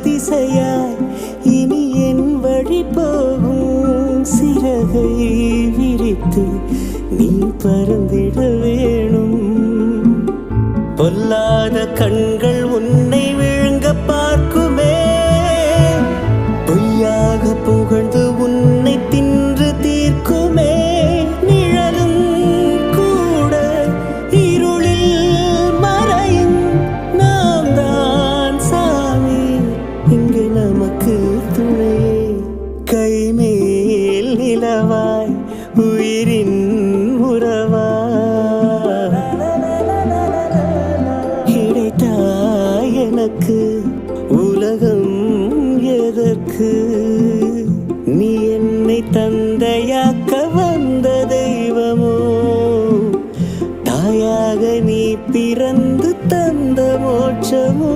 திசையாய் இனி என் வழி போகும் சிறகை விரித்து நீ பறந்திட வேணும். பொல்லாத கண்கள் உன்னை விழுங்க பார்க்குமே, பொய்யாக புகழ்ந்து உன்னை தின்று தீர்க்குமே. நிழலும் கூட இருளில் மறையும், நாம் தான் சாமி இங்கு நமக்கு துணை. கைமேல் நிலவாய் உயிரின் உறவாய் கிடைத்தாய் எனக்கு, உலகம் எதற்கு? நீ என்னை தந்தையாக்க வந்த தெய்வமோ, தாயாக நீ பிறந்து தந்த மோட்சமோ?